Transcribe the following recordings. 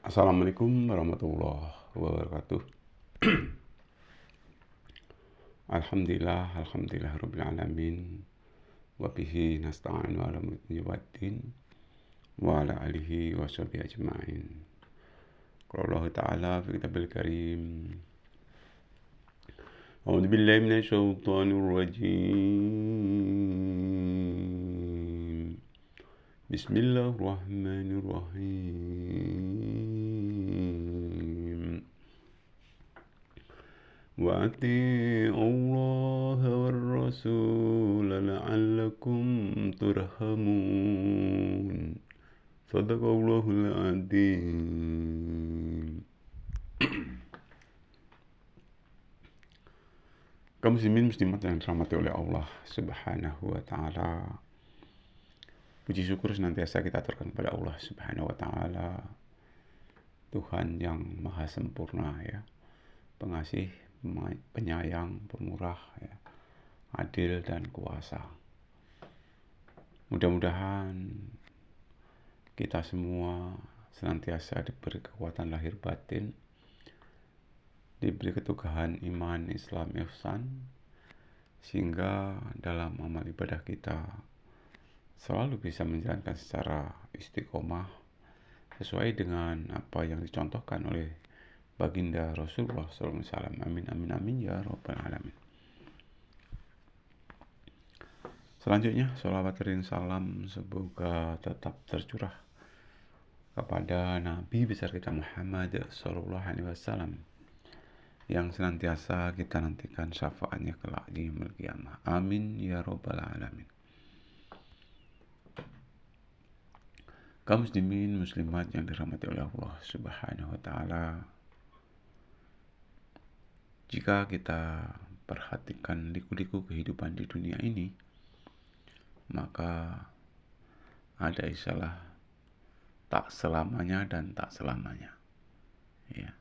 Assalamualaikum warahmatullahi wabarakatuh. Alhamdulillah rabbil alamin. Wa bihi nasta'inu ala mulki waddin wa ala alihi wa sahbihi ajma'in. Qala Allah Ta'ala fi kitabil karim. A'udzu billahi minasy syaithanir rajim. Bismillahirrahmanirrahim. Wa ati'u Allah war rasul la'allakum turhamun. Sadaqallahul adzim. Kaum muslimin muslimat yang dirahmati oleh Allah Subhanahu wa taala. Puji syukur senantiasa kita aturkan kepada Allah Subhanahu wa taala, Tuhan yang maha sempurna ya, pengasih, penyayang, pemurah ya, adil dan kuasa. Mudah-mudahan kita semua senantiasa diberi kekuatan lahir batin, diberi keteguhan iman, Islam, ihsan, sehingga dalam amal ibadah kita selalu bisa menjalankan secara istiqomah sesuai dengan apa yang dicontohkan oleh baginda Rasulullah SAW. Amin amin amin ya rabbal alamin. Selanjutnya, sholawat dan salam semoga tetap tercurah kepada Nabi besar kita Muhammad SAW yang senantiasa kita nantikan syafaatnya kelak di yaumil qiyamah. Amin ya rabbal alamin. Kaum muslimin muslimat yang dirahmati oleh Allah Subhanahu wa taala, jika kita perhatikan liku-liku kehidupan di dunia ini, maka ada istilah tak selamanya dan tak selamanya. Ya.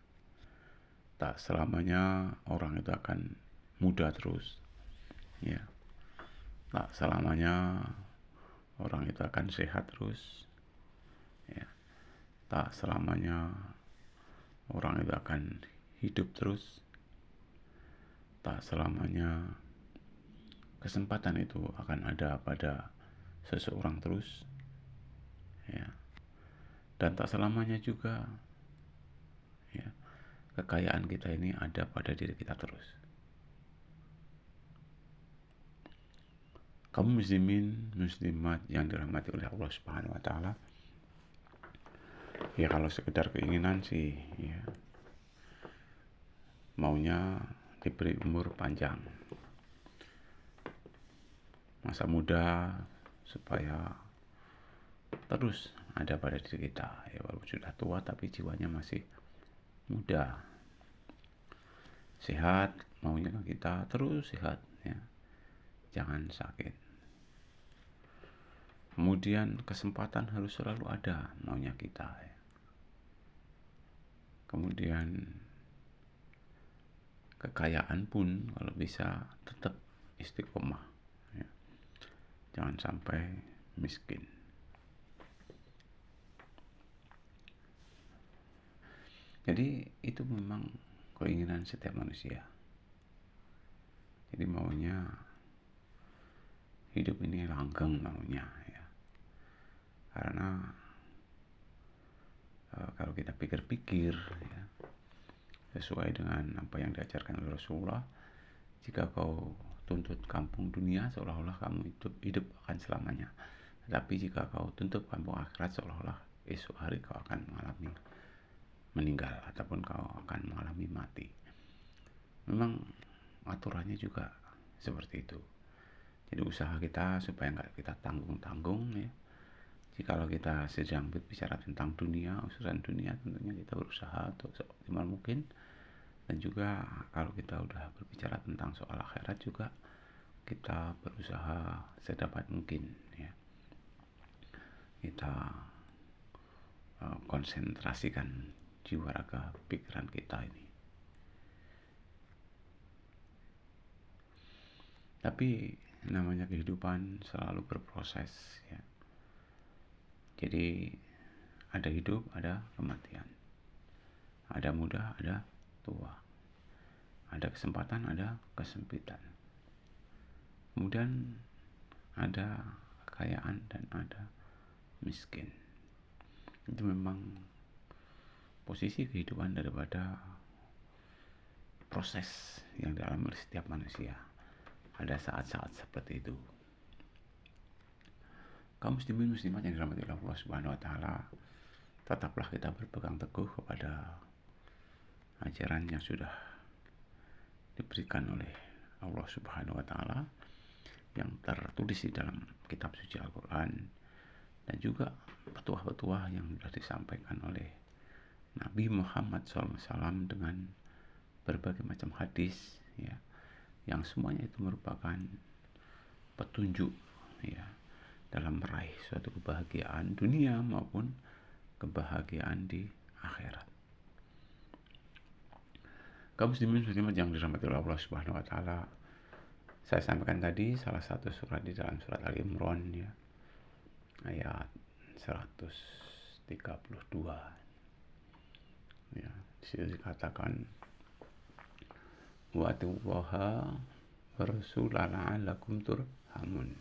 Tak selamanya orang itu akan muda terus. Ya. Tak selamanya orang itu akan sehat terus. Ya. Tak selamanya orang itu akan hidup terus. Tak selamanya kesempatan itu akan ada pada seseorang terus. Ya. Dan tak selamanya juga ya, kekayaan kita ini ada pada diri kita terus. Kaum muslimin muslimat yang dirahmati oleh Allah Subhanahu wa taala, ya kalau sekedar keinginan sih ya, maunya diberi umur panjang, masa muda, supaya terus ada pada diri kita ya, walaupun sudah tua tapi jiwanya masih muda, sehat, maunya kita terus sehat ya, jangan sakit. Kemudian kesempatan harus selalu ada, maunya kita ya. Kemudian kekayaan pun kalau bisa tetap istiqomah ya. Jangan sampai miskin. Jadi itu memang keinginan setiap manusia. Jadi maunya hidup ini langgeng, maunya ya. Karena kalau kita pikir-pikir ya, sesuai dengan apa yang diajarkan oleh Rasulullah, jika kau tuntut kampung dunia seolah-olah kamu hidup akan selamanya, tetapi jika kau tuntut kampung akhirat seolah-olah esok hari kau akan mengalami meninggal ataupun kau akan mengalami mati. Memang aturannya juga seperti itu. Jadi usaha kita supaya nggak kita tanggung-tanggung ya. Jikalau kita sedang berbicara tentang dunia, urusan dunia, tentunya kita berusaha untuk seoptimal mungkin. Dan juga kalau kita udah berbicara tentang soal akhirat juga, kita berusaha sedapat mungkin ya. Kita konsentrasikan jiwa raga pikiran kita ini. Tapi namanya kehidupan selalu berproses ya. Jadi ada hidup, ada kematian. ada muda, ada tua, ada kesempatan, ada kesempitan, kemudian ada kekayaan dan ada miskin. Itu memang posisi kehidupan daripada proses yang dialami oleh setiap manusia. Ada saat-saat seperti itu. Kaum muslimin muslimat yang dirahmati Allah Subhanahu wa taala, tetaplah kita berpegang teguh kepada ajaran yang sudah diberikan oleh Allah Subhanahu wa taala yang tertulis di dalam kitab suci Al-Qur'an, dan juga petuah-petuah yang sudah disampaikan oleh Nabi Muhammad SAW dengan berbagai macam hadis, ya, yang semuanya itu merupakan petunjuk, ya, dalam meraih suatu kebahagiaan dunia maupun kebahagiaan di akhirat. Kaum muslimin muslimat yang dirahmati Allah Subhanahu wa taala, saya sampaikan tadi salah satu surat di dalam surat Ali Imran, ya, ayat 132. Ya, di situ dikatakan wa atiullaha wa rasulahu la'allakum turhamun.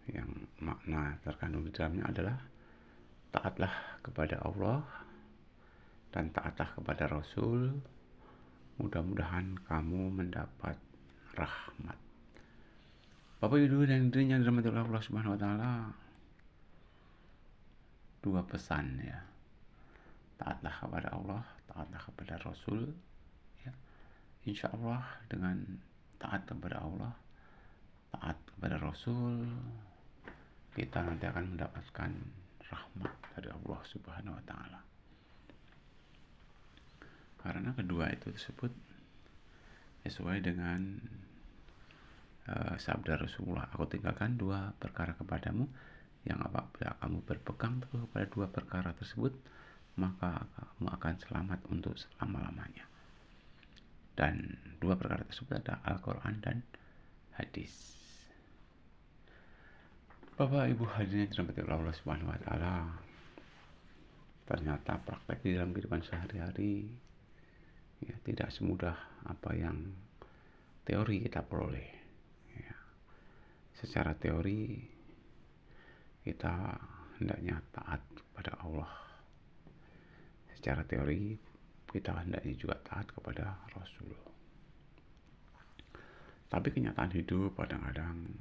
Yang makna terkandung di dalamnya adalah taatlah kepada Allah dan taatlah kepada Rasul, mudah-mudahan kamu mendapat rahmat. Bapak Ibu dan hadirin yang dirahmati Allah Subhanahu wa taala, dua pesan, ya. Taatlah kepada Allah, taatlah kepada Rasul, ya. Insya Allah dengan taat kepada Allah, taat kepada Rasul, kita nanti akan mendapatkan rahmat dari Allah Subhanahu wa taala. Karena kedua itu tersebut sesuai dengan sabda Rasulullah, aku tinggalkan dua perkara kepadamu, yang apabila kamu berpegang teguh kepada dua perkara tersebut, maka kamu akan selamat untuk selama-lamanya. Dan dua perkara tersebut adalah Al-Quran dan hadis. Bapak Ibu hadirin yang dirahmati Allah Subhanahu wa taala, ternyata praktek di dalam kehidupan sehari-hari, ya, tidak semudah apa yang teori kita peroleh, ya. Secara teori kita hendaknya taat kepada Allah, secara teori kita hendaknya juga taat kepada Rasul. Tapi kenyataan hidup kadang-kadang,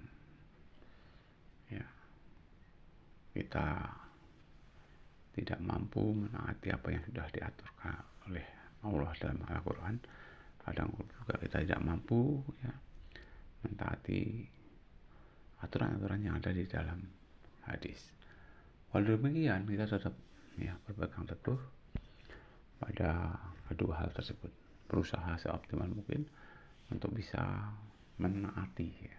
ya, kita tidak mampu menaati apa yang sudah diaturkan oleh Allah dalam Al-Quran. Kadang juga kita tidak mampu, ya, mentaati aturan-aturan yang ada di dalam hadis. Walau demikian, kita tetap, ya, berpegang teguh pada kedua hal tersebut, berusaha seoptimal mungkin untuk bisa menaati, ya,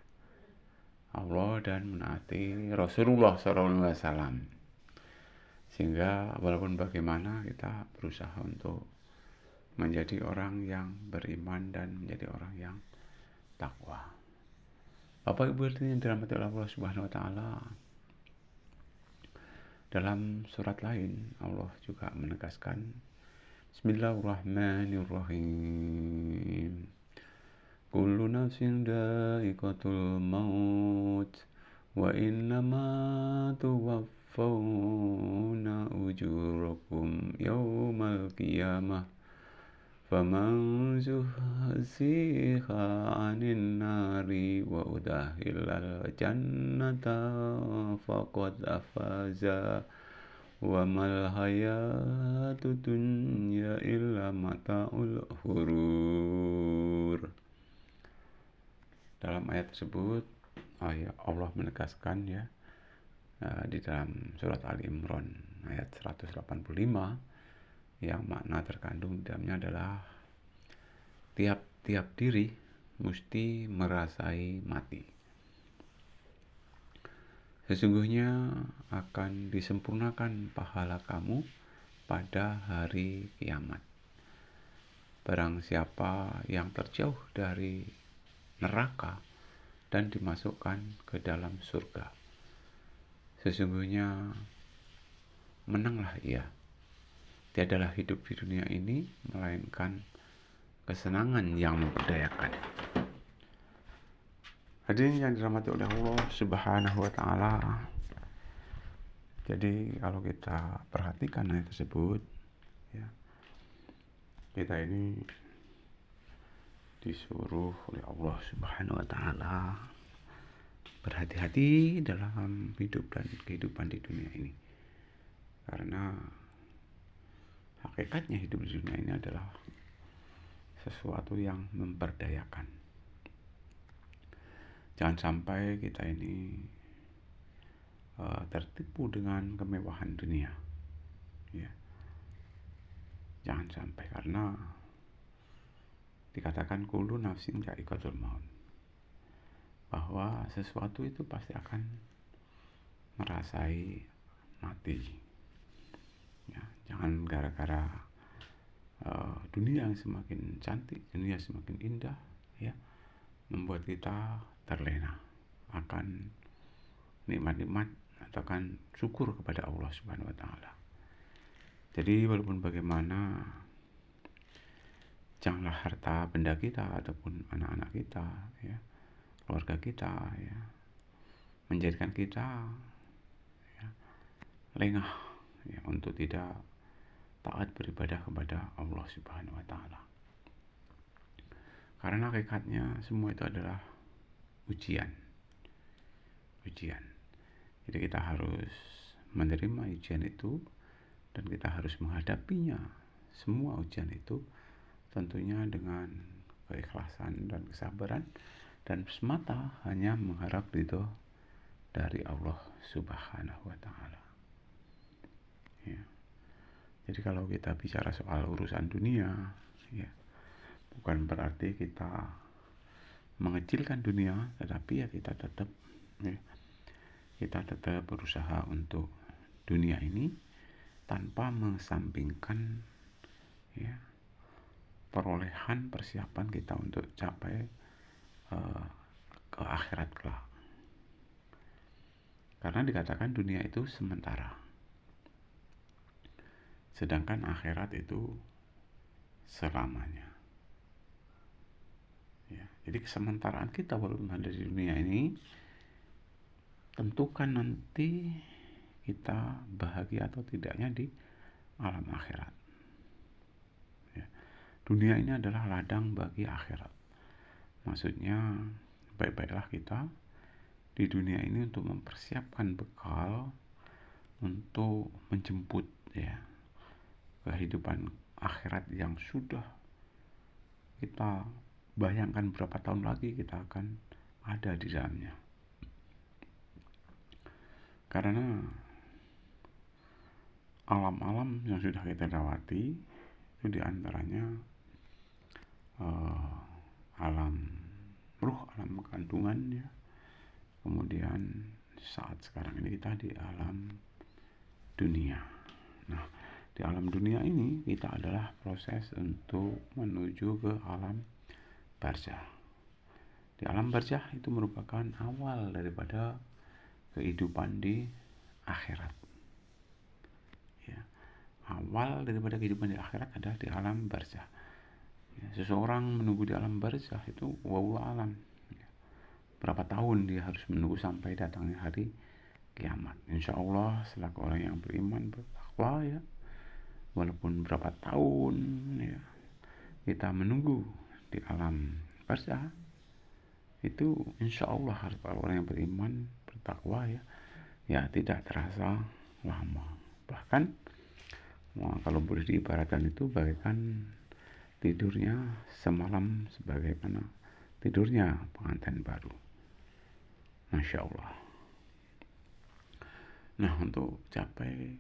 Allah dan menaati Rasulullah SAW, sehingga walaupun bagaimana kita berusaha untuk menjadi orang yang beriman dan menjadi orang yang takwa. Bapak Ibu yang dirahmati Allah Subhanahu wa taala, dalam surat lain Allah juga menegaskan, Bismillahirrahmanirrahim, kullu nafsin dha'iqatul maut wa innama tuwaffawna ujurakum yawmal qiyamah faman zuhziha 'anil nari wa udkhilal jannata faqad faza wa mal hayatud dunya illa mata'ul ghurur. Dalam ayat tersebut Allah menegaskan, ya, di dalam surat Ali Imran ayat 185, yang makna terkandung di dalamnya adalah tiap-tiap diri mesti merasai mati. Sesungguhnya akan disempurnakan pahala kamu pada hari kiamat. Barang siapa yang terjauh dari neraka dan dimasukkan ke dalam surga, sesungguhnya menanglah ia. tiadalah hidup di dunia ini melainkan kesenangan yang memperdayakan. Hadirin yang dirahmati oleh Allah Subhanahu wa taala. Jadi kalau kita perhatikan ayat tersebut, ya, kita ini disuruh oleh Allah Subhanahu wa taala berhati-hati dalam hidup dan kehidupan di dunia ini. Karena hakikatnya hidup di dunia ini adalah sesuatu yang memperdayakan. Jangan sampai kita ini tertipu dengan kemewahan dunia, ya. Jangan sampai, karena dikatakan kullu nafsin dha'iqatul maut, bahwa sesuatu itu pasti akan merasai mati, ya. Jangan gara-gara dunia yang semakin cantik, dunia semakin indah, ya, membuat kita terlena akan nikmat-nikmat atau akan syukur kepada Allah Subhanahu wa taala. Jadi walaupun bagaimana, janganlah harta benda kita ataupun anak-anak kita, ya, keluarga kita, ya, menjadikan kita, ya, lengah, ya, untuk tidak taat beribadah kepada Allah Subhanahu wa taala. Karena hakikatnya semua itu adalah ujian. Jadi kita harus menerima ujian itu, dan kita harus menghadapinya, semua ujian itu tentunya dengan keikhlasan dan kesabaran, dan semata hanya mengharap ridho dari Allah Subhanahu wa taala, ya. Jadi kalau kita bicara soal urusan dunia, ya, bukan berarti kita mengecilkan dunia, tetapi ya kita tetap berusaha untuk dunia ini tanpa mengesampingkan, ya, perolehan persiapan kita untuk capai ke akhirat kelak. Karena dikatakan dunia itu sementara, sedangkan akhirat itu selamanya, ya. Jadi kesementaraan kita walaupun ada di dunia ini, tentukan nanti kita bahagia atau tidaknya di alam akhirat, ya. Dunia ini adalah ladang bagi akhirat. Maksudnya baik-baiklah kita di dunia ini untuk mempersiapkan bekal untuk menjemput, ya, kehidupan akhirat yang sudah kita bayangkan berapa tahun lagi kita akan ada di dalamnya. Karena alam-alam yang sudah kita lewati itu diantaranya alam ruh, alam kandungan, ya. Kemudian saat sekarang ini kita di alam dunia. Nah, di alam dunia ini kita adalah proses untuk menuju ke alam barzah. Di alam barzah itu merupakan awal daripada kehidupan di akhirat, ya. Awal daripada kehidupan di akhirat adalah di alam barzah, ya. Seseorang menunggu di alam barzah itu wallahu alam, ya, berapa tahun dia harus menunggu sampai datangnya hari kiamat. Insya Allah selaku orang yang beriman, bertakwa, ya, walaupun berapa tahun, ya, kita menunggu di alam barzah, itu insya Allah kalau orang yang beriman, bertakwa, ya tidak terasa lama. Bahkan kalau boleh diibaratkan itu bagaikan tidurnya semalam sebagaimana tidurnya pengantin baru. Masya Allah. Nah, untuk capai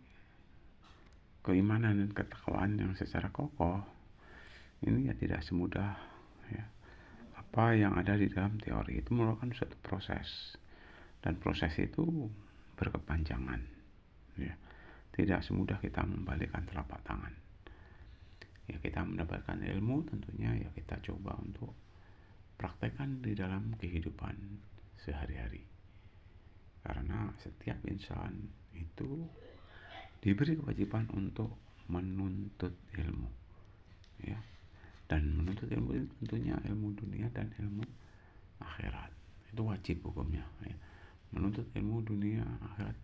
keimanan dan ketakwaan yang secara kokoh ini ya tidak semudah, ya, apa yang ada di dalam teori. Itu merupakan suatu proses, dan proses itu berkepanjangan, ya. Tidak semudah kita membalikkan telapak tangan, ya. Kita mendapatkan ilmu tentunya ya kita coba untuk praktekkan di dalam kehidupan sehari-hari, karena setiap insan itu diberi kewajiban untuk menuntut ilmu, ya. Dan menuntut ilmu itu tentunya ilmu dunia dan ilmu akhirat. Itu wajib hukumnya, ya. Menuntut ilmu dunia akhirat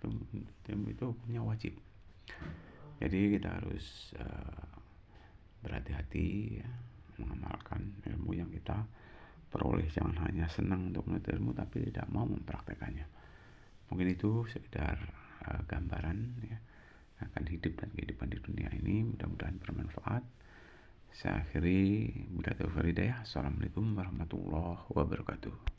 itu hukumnya wajib. Jadi kita harus berhati-hati, ya, mengamalkan ilmu yang kita peroleh. Jangan hanya senang untuk menuntut ilmu tapi tidak mau mempraktekannya. Mungkin itu sekedar gambaran, ya, akan hidup dan kehidupan di dunia ini. Mudah-mudahan bermanfaat. Saya akhiri, Assalamualaikum warahmatullahi wabarakatuh.